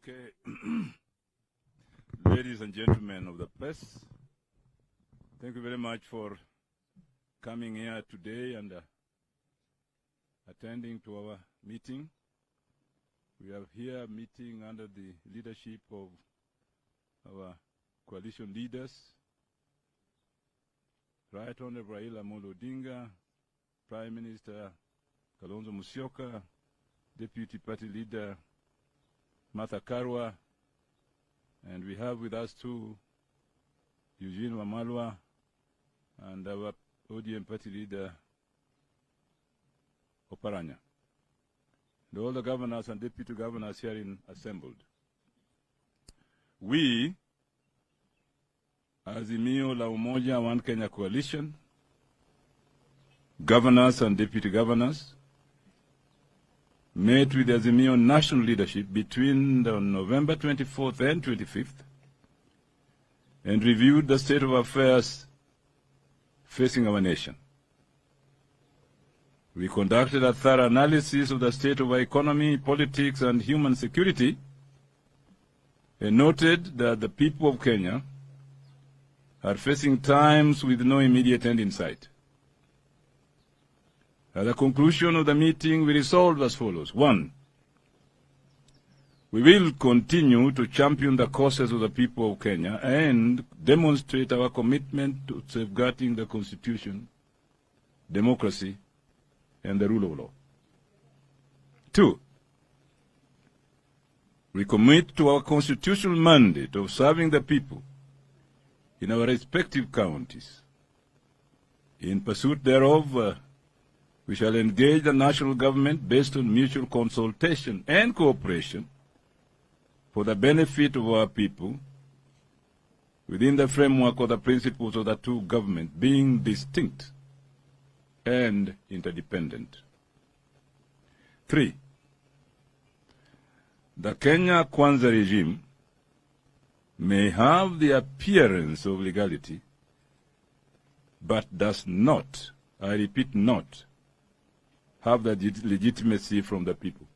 Okay. Ladies and gentlemen of the press, thank you very much for coming here today and attending to our meeting. We are here meeting under the leadership of our coalition leaders, Right Honorable Raila Odinga, Prime Minister Kalonzo Musyoka, Deputy Party Leader Martha Karua, and we have with us too Eugene Wamalwa and our ODM Party Leader Oparanya, and all the governors and deputy governors here assembled. We, Azimio la Umoja One Kenya Coalition, governors and deputy governors, met with the Azimio national leadership between November 24th and 25th and reviewed the state of affairs facing our nation. We conducted a thorough analysis of the state of our economy, politics, and human security, and noted that the people of Kenya are facing times with no immediate end in sight. At the conclusion of the meeting, we resolved as follows. 1, we will continue to champion the causes of the people of Kenya and demonstrate our commitment to safeguarding the Constitution, democracy, and the rule of law. 2, we commit to our constitutional mandate of serving the people in our respective counties. In pursuit thereof, we shall engage the national government based on mutual consultation and cooperation for the benefit of our people within the framework of the principles of the two governments being distinct and interdependent. 3. The Kenya Kwanza regime may have the appearance of legality, but does not, I repeat not, have the legitimacy from the people.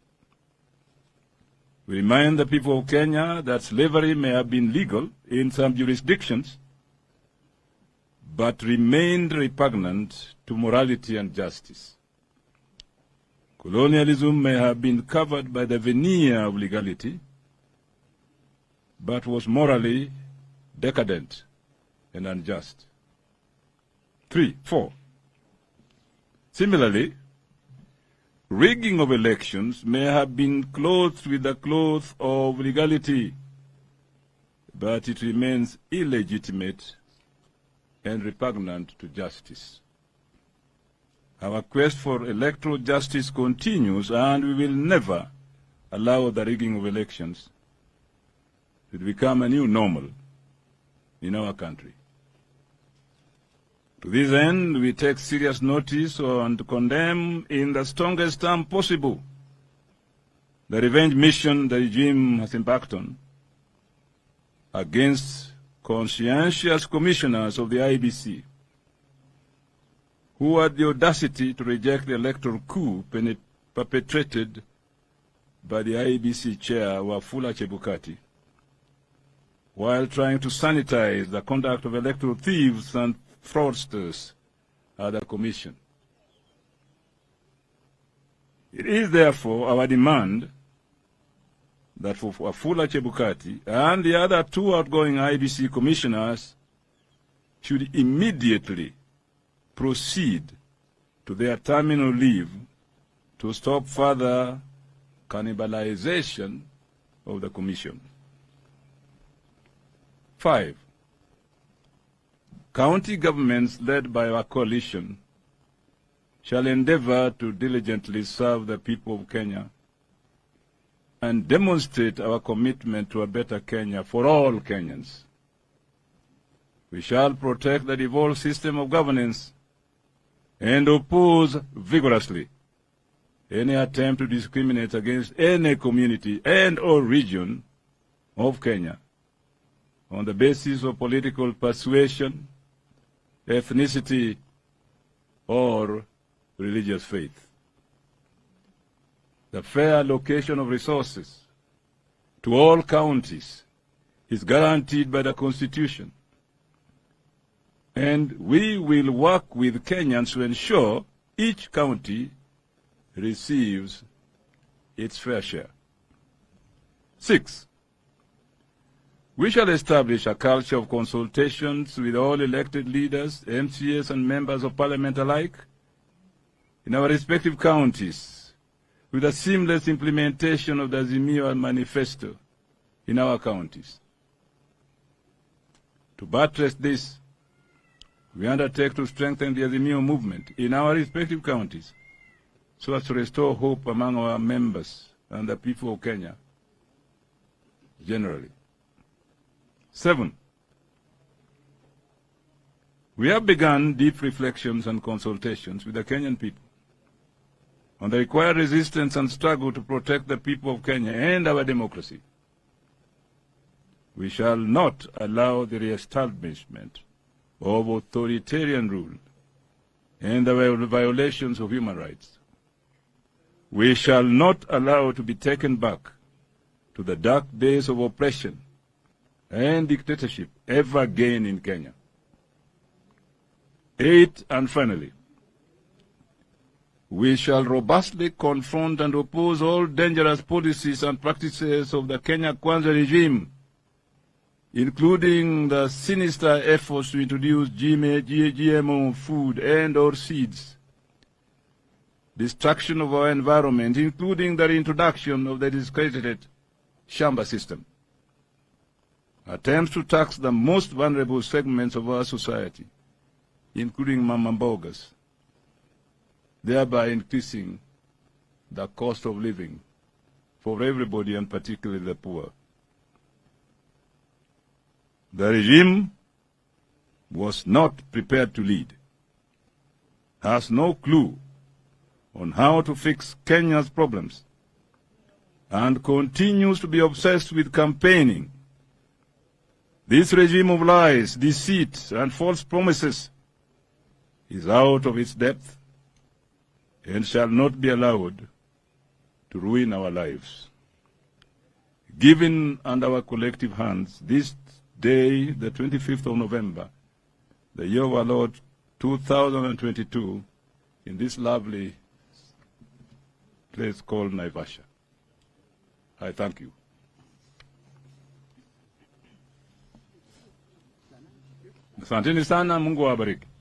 We remind the people of Kenya that slavery may have been legal in some jurisdictions, but remained repugnant to morality and justice. Colonialism may have been covered by the veneer of legality, but was morally decadent and unjust. 4. Similarly, rigging of elections may have been clothed with the cloth of legality, but it remains illegitimate and repugnant to justice. Our quest for electoral justice continues, and we will never allow the rigging of elections to become a new normal in our country. To this end, we take serious notice and condemn in the strongest term possible the revenge mission the regime has embarked on against conscientious commissioners of the IEBC, who had the audacity to reject the electoral coup perpetrated by the IEBC chair, Wafula Chebukati, while trying to sanitize the conduct of electoral thieves and fraudsters at the Commission. It is therefore our demand that for Wafula Chebukati and the other two outgoing IEBC commissioners should immediately proceed to their terminal leave to stop further cannibalization of the Commission. 5. County governments led by our coalition shall endeavor to diligently serve the people of Kenya and demonstrate our commitment to a better Kenya for all Kenyans. We shall protect the devolved system of governance and oppose vigorously any attempt to discriminate against any community and or region of Kenya on the basis of political persuasion, ethnicity, or religious faith. The fair allocation of resources to all counties is guaranteed by the Constitution, and we will work with Kenyans to ensure each county receives its fair share. 6. We shall establish a culture of consultations with all elected leaders, MCAs, and members of parliament alike in our respective counties, with a seamless implementation of the Azimio manifesto in our counties. To buttress this, we undertake to strengthen the Azimio movement in our respective counties so as to restore hope among our members and the people of Kenya generally. 7. We have begun deep reflections and consultations with the Kenyan people on the required resistance and struggle to protect the people of Kenya and our democracy. We shall not allow the re-establishment of authoritarian rule and the violations of human rights. We shall not allow to be taken back to the dark days of oppression and dictatorship ever again in Kenya. 8, and finally, we shall robustly confront and oppose all dangerous policies and practices of the Kenya Kwanza regime, including the sinister efforts to introduce GMO food and or seeds, destruction of our environment, including the reintroduction of the discredited shamba system. Attempts to tax the most vulnerable segments of our society, including mama mbogas, thereby increasing the cost of living for everybody and particularly the poor. The regime was not prepared to lead, has no clue on how to fix Kenya's problems, and continues to be obsessed with campaigning. This regime of lies, deceit, and false promises is out of its depth and shall not be allowed to ruin our lives. Given under our collective hands, this day, the 25th of November, the year of our Lord 2022, in this lovely place called Naivasha. I thank you. Asanteni sana, Mungu awabariki.